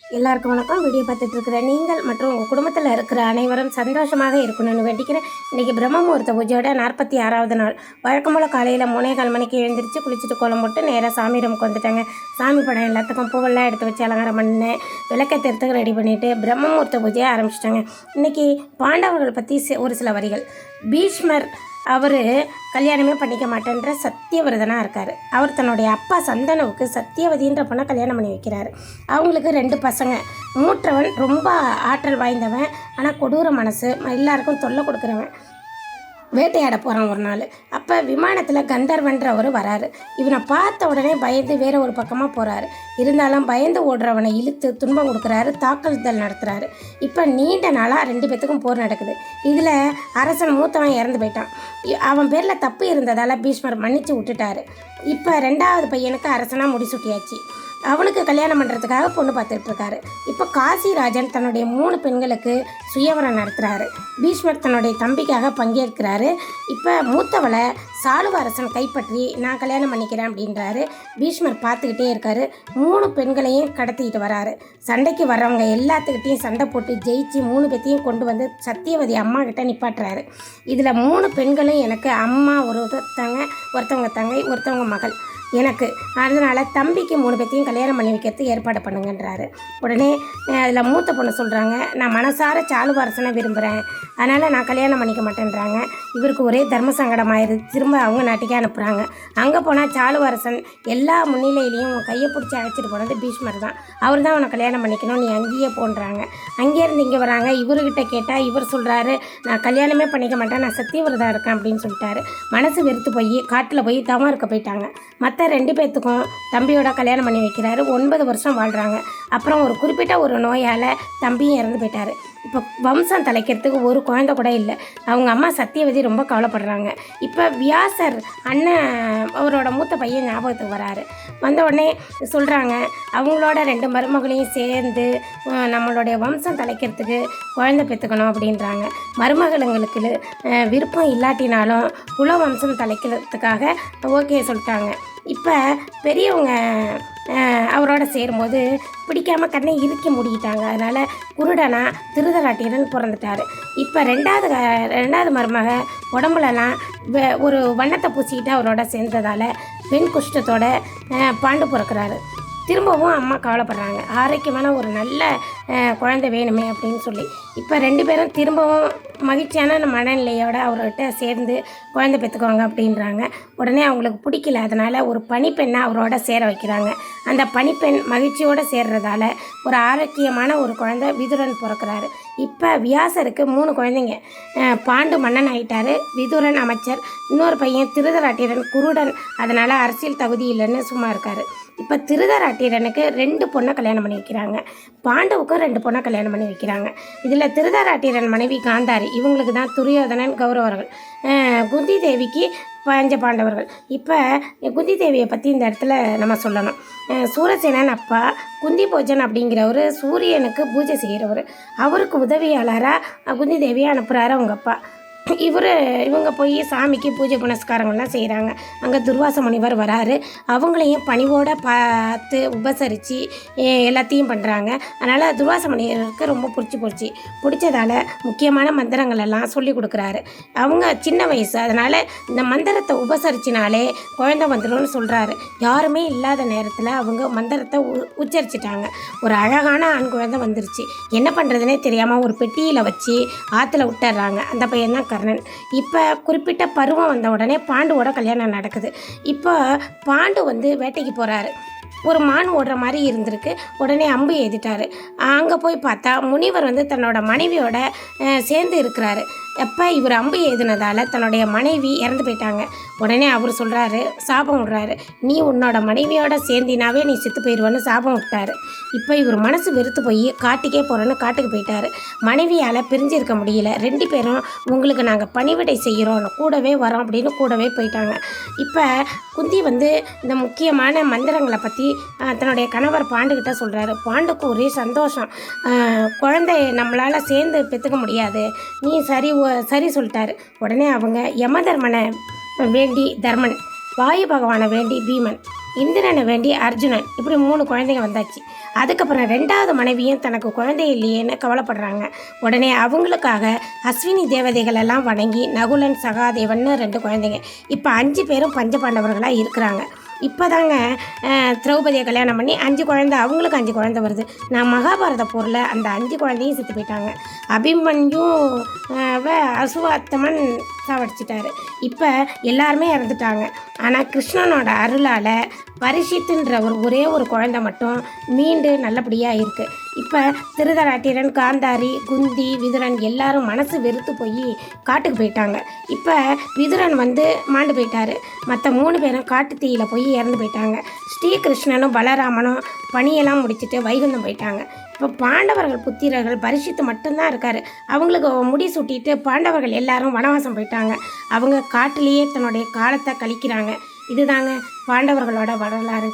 எல்லாருக்கும் வணக்கம். வீடியோ பார்த்துட்டு இருக்கிற நீங்கள் மற்றும் உங்கள் குடும்பத்தில் இருக்கிற அனைவரும் சந்தோஷமாக இருக்கணும்னு வேண்டிக்கிறேன். இன்றைக்கி பிரம்மமுகூர்த்த பூஜையோட 46வது நாள். வழக்கம் போல் காலையில் 3:15 மணிக்கு எழுந்திரிச்சு குளிச்சுட்டு கோலம் போட்டு நேராக சாமி ரூமுக்கு வந்துட்டாங்க. சாமி படம் எல்லாத்துக்கும் பூவெல்லாம் எடுத்து வச்சு அலங்காரம் பண்ணேன். விளக்கத்திற்கு ரெடி பண்ணிவிட்டு பிரம்மமுகூர்த்த பூஜையை ஆரம்பிச்சிட்டாங்க. இன்றைக்கி பாண்டவர்கள் பற்றி ஒரு சில வரிகள். பீஷ்மர் அவர் கல்யாணமே பண்ணிக்க மாட்டேன்ற சத்தியவிரதனாக இருக்கார். அவர் தன்னுடைய அப்பா சந்தனுவுக்கு சத்தியவதின்ற பொண்ணை கல்யாணம் பண்ணி வைக்கிறார். அவங்களுக்கு 2 பசங்க. மூற்றவன் ரொம்ப ஆற்றல் வாய்ந்தவன், ஆனால் கொடூர மனசு, எல்லாருக்கும் தொல்லை கொடுக்குறவன். வேட்டையாட போகிறான் ஒரு நாள். அப்போ விமானத்தில் கந்தர்வன்றவர் வராரு. இவனை பார்த்த உடனே பயந்து வேறு ஒரு பக்கமாக போகிறாரு. இருந்தாலும் பயந்து ஓடுறவனை இழுத்து துன்பம் கொடுக்குறாரு, தாக்குதல் நடத்துகிறாரு. இப்போ நீண்ட நாளாக 2 பேத்துக்கும் போர் நடக்குது. இதில் அரசன் மூத்தவன் இறந்து போயிட்டான். அவன் பேரில் தப்பு இருந்ததால் பீஷ்மர் மன்னிச்சு விட்டுட்டாரு. இப்போ 2வது பையனுக்கு அரசனாக முடிசூட்டியாச்சு. அவனுக்கு கல்யாணம் பண்ணுறதுக்காக பொண்ணு பார்த்துட்டு இருக்காரு. இப்போ காசிராஜன் தன்னுடைய 3 பெண்களுக்கு சுயவரம் நடத்துகிறாரு. பீஷ்மர் தன்னுடைய தம்பிக்காக பங்கேற்கிறாரு. இப்போ மூத்தவளை சாளுவ அரசன் கைப்பற்றி நான் கல்யாணம் பண்ணிக்கிறேன் அப்படின்றாரு. பீஷ்மர் பார்த்துக்கிட்டே இருக்காரு. 3 பெண்களையும் கடத்திக்கிட்டு வராரு. சண்டைக்கு வர்றவங்க எல்லாத்துக்கிட்டையும் சண்டை போட்டு ஜெயிச்சு 3 பேத்தையும் கொண்டு வந்து சத்தியவதி அம்மா கிட்ட நிப்பாட்டுறாரு. இதில் 3 பெண்களும் எனக்கு அம்மா, ஒருத்தவங்க தங்கை, ஒருத்தவங்க மகள் எனக்கு. அதனால் தம்பிக்கு 3 பேத்தையும் கல்யாணம் பண்ணி வைக்கிறதுக்கு ஏற்பாடு பண்ணுங்கன்றாரு. உடனே அதில் மூத்த பொண்ணு சொல்கிறாங்க, நான் மனசார சாளுவ அரசனை விரும்புகிறேன், அதனால் நான் கல்யாணம் பண்ணிக்க மாட்டேன்றாங்க. இவருக்கு ஒரே தர்ம சங்கடமாயிருது. திரும்ப அவங்க நாட்டுக்கே அனுப்புகிறாங்க. அங்கே போனால் சாளுவ அரசன் எல்லா முன்னிலையிலையும் கையை பிடிச்சி அழைச்சிட்டு போனது பீஷ்மர் தான். அவர் தான் அவனை கல்யாணம் பண்ணிக்கணும், நீ அங்கேயே போன்றாங்க. அங்கேருந்து இங்கே வராங்க. இவர்கிட்ட கேட்டால் இவர் சொல்கிறாரு, நான் கல்யாணமே பண்ணிக்க மாட்டேன், நான் சத்தியவிரதம் இருக்கேன் அப்படின்னு சொல்லிட்டாரு. மனசு வெறுத்து போய் காட்டில் போய் தவம் இருக்க போயிட்டாங்க. மற்ற 2 பேர்த்துக்கும் தம்பியோட கல்யாணம் பண்ணி வைக்கிறாரு. 9 வருஷம் வாழ்கிறாங்க. அப்புறம் ஒரு குறிப்பிட்ட ஒரு நோயால் தம்பியும் இறந்து போயிட்டார். இப்போ வம்சம் தலைக்கிறதுக்கு ஒரு குழந்தை கூட இல்லை. அவங்க அம்மா சத்தியவதி ரொம்ப கவலைப்படுறாங்க. இப்போ வியாசர் அண்ணன் அவரோட மூத்த பையன் ஞாபகத்துக்கு வராரு. வந்த உடனே சொல்கிறாங்க, அவங்களோட 2 மருமகளையும் சேர்ந்து நம்மளுடைய வம்சம் தலைக்கிறதுக்கு குழந்தை பெற்றுக்கணும் அப்படின்றாங்க. மருமகளுங்களுக்கு விருப்பம் இல்லாட்டினாலும் குல வம்சம் தலைக்கிறதுக்காக ஓகே சொல்லிட்டாங்க. இப்போ பெரியவங்க அவரோட சேரும்போது பிடிக்காமல் கண்ணை இறுக்கி மூடிக்கிட்டாங்க. அதனால் குருடனா திருதராட்டியரன் பிறந்துட்டார். இப்போ 2வது மருமக உடம்புலலாம் ஒரு வண்ணத்தை பூசிக்கிட்டு அவரோட சேர்ந்ததால் பெண் குஷ்டத்தோட பாண்டு பிறக்கிறாரு. திரும்பவும் அம்மா கவலைப்படுறாங்க, ஆரோக்கியமான ஒரு நல்ல குழந்தை வேணுமே அப்படின்னு சொல்லி. இப்போ 2 பேரும் திரும்பவும் மகிழ்ச்சியான மனநிலையோட அவர்கிட்ட சேர்ந்து குழந்தை பெற்றுக்குவாங்க அப்படின்றாங்க. உடனே அவங்களுக்கு பிடிக்கல. அதனால் ஒரு பணிப்பெண்ணை அவரோட சேர வைக்கிறாங்க. அந்த பணிப்பெண் மகிழ்ச்சியோடு சேர்றதால ஒரு ஆரோக்கியமான ஒரு குழந்தை விதுரன் பிறக்கிறாரு. இப்போ வியாசருக்கு 3 குழந்தைங்க. பாண்டு மன்னன் ஆகிட்டார், விதுரன் அமைச்சர், இன்னொரு பையன் திருதராட்டிரன் குருடன், அதனால் அரசியல் தகுதி இல்லைன்னு சும்மா இருக்கார். இப்போ திருதராட்டிரனுக்கு 2 பொண்ணை கல்யாணம் பண்ணி வைக்கிறாங்க. பாண்டவுக்கும் 2 பொண்ணை கல்யாணம் பண்ணி வைக்கிறாங்க. இதில் திருதராட்டிரன் மனைவி காந்தாரி, இவங்களுக்கு தான் துரியோதனன் கௌரவர்கள், குந்தி தேவிக்கு பஞ்ச பாண்டவர்கள். இப்போ குந்தி தேவியை பற்றி இந்த இடத்துல நம்ம சொல்லணும். சூரசேனன் அப்பா குந்தி போஜன் அப்படிங்கிறவர் சூரியனுக்கு பூஜை செய்கிறவர். அவருக்கு உதவியாளராக குந்தி தேவியை அனுப்புகிறாரு அவங்க அப்பா. இவங்க போய் சாமிக்கு பூஜை புனஸ்காரங்கள்லாம் செய்கிறாங்க. அங்கே துர்வாச முனிவர் வராரு. அவங்களையும் பணிவோடு பார்த்து உபசரித்து எல்லாத்தையும் பண்ணுறாங்க. அதனால் துர்வாச முனிவருக்கு ரொம்ப பிடிச்சதால் முக்கியமான மந்திரங்கள் எல்லாம் சொல்லி கொடுக்குறாரு. அவங்க சின்ன வயசு, அதனால் இந்த மந்திரத்தை உபசரிச்சினாலே குழந்தை வந்துடும்னு சொல்கிறாரு. யாருமே இல்லாத நேரத்தில் அவங்க மந்திரத்தை உச்சரிச்சிட்டாங்க. ஒரு அழகான ஆண் குழந்தை வந்துருச்சு. என்ன பண்ணுறதுனே தெரியாமல் ஒரு பெட்டியில் வச்சு ஆற்றுல விட்டுறாங்க. அந்த பையன் தான் கர்ணன். இப்போ குறிப்பிட்ட பருவம் வந்த உடனே பாண்டுவோட கல்யாணம் நடக்குது. இப்போ பாண்டு வேட்டைக்கு போகிறாரு. ஒரு மான் ஓடுற மாதிரி இருந்திருக்கு. உடனே அம்பு எழுதிட்டார். அங்கே போய் பார்த்தா முனிவர் தன்னோட மனைவியோட சேர்ந்து இருக்கிறாரு. எப்போ இவர் அம்பு எழுதினதால் தன்னுடைய மனைவி இறந்து போயிட்டாங்க. உடனே அவர் சொல்கிறாரு, சாபம் விடுறாரு, நீ உன்னோட மனைவியோட சேர்ந்தினாவே நீ செத்து போயிடுவேன்னு சாபம் விட்டார். இப்போ இவர் மனசு வெறுத்து போய் காட்டுக்கே போகிறேன்னு காட்டுக்கு போயிட்டார். மனைவியால் பிரிஞ்சிருக்க முடியல. 2 பேரும் உங்களுக்கு நாங்கள் பணிவிடை செய்கிறோம், கூடவே வரோம் அப்படின்னு கூடவே போயிட்டாங்க. இப்போ குந்தி இந்த முக்கியமான மந்திரங்களை பற்றி தன்னுடைய கணவர் பாண்டுக்கிட்ட சொல்கிறாரு. பாண்டுக்கு ஒரே சந்தோஷம். குழந்தை நம்மளால் சேர்ந்து பெற்றுக்க முடியாது, நீ சரி சொல்லிட்டாரு. உடனே அவங்க யமதர்மனை வேண்டி தர்மன், வாயு பகவானை வேண்டி பீமன், இந்திரனை வேண்டி அர்ஜுனன், இப்படி 3 குழந்தைங்க வந்தாச்சு. அதுக்கப்புறம் 2வது மனைவியும் தனக்கு குழந்தை இல்லையேன்னு கவலைப்படுறாங்க. உடனே அவங்களுக்காக அஸ்வினி தேவதைகள் எல்லாம் வணங்கி நகுலன் சகாதேவன்னு 2 குழந்தைங்க. இப்போ 5 பேரும் பஞ்சபாண்டவர்களாக இருக்கிறாங்க. இப்போ தாங்க திரௌபதியை கல்யாணம் பண்ணி 5 குழந்தை, அவங்களுக்கு 5 குழந்தை வருது. நான் மகாபாரத போரில் அந்த 5 குழந்தையும் செத்து போயிட்டாங்க. அபிமன்யும் அசுவாத்தமன் சாவடிச்சிட்டாரு. இப்போ எல்லாருமே இறந்துட்டாங்க. ஆனால் கிருஷ்ணனோட அருளால் பரிசித்துன்ற ஒரே ஒரு குழந்தை மட்டும் மீண்டு நல்லபடியாக இருக்குது. இப்போ திருதராட்டிரன், காந்தாரி, குந்தி, விதுரன் எல்லாரும் மனசு வெறுத்து போய் காட்டுக்கு போயிட்டாங்க. இப்போ விதுரன் மாண்டு போயிட்டாரு. மற்ற 3 பேரும் காட்டு தீயில போய் இறந்து போயிட்டாங்க. ஸ்ரீகிருஷ்ணனும் பலராமனும் பணியெல்லாம் முடிச்சுட்டு வைகுந்தம் போயிட்டாங்க. இப்போ பாண்டவர்கள் புத்திரர்கள் பரிசித்து மட்டும்தான் இருக்கார். அவங்களுக்கு முடி சுட்டிட்டு பாண்டவர்கள் எல்லாரும் வனவாசம் போயிட்டாங்க. அவங்க காட்டிலேயே தன்னுடைய காலத்தை கழிக்கிறாங்க. இதுதாங்க பாண்டவர்களோட வரலாறு.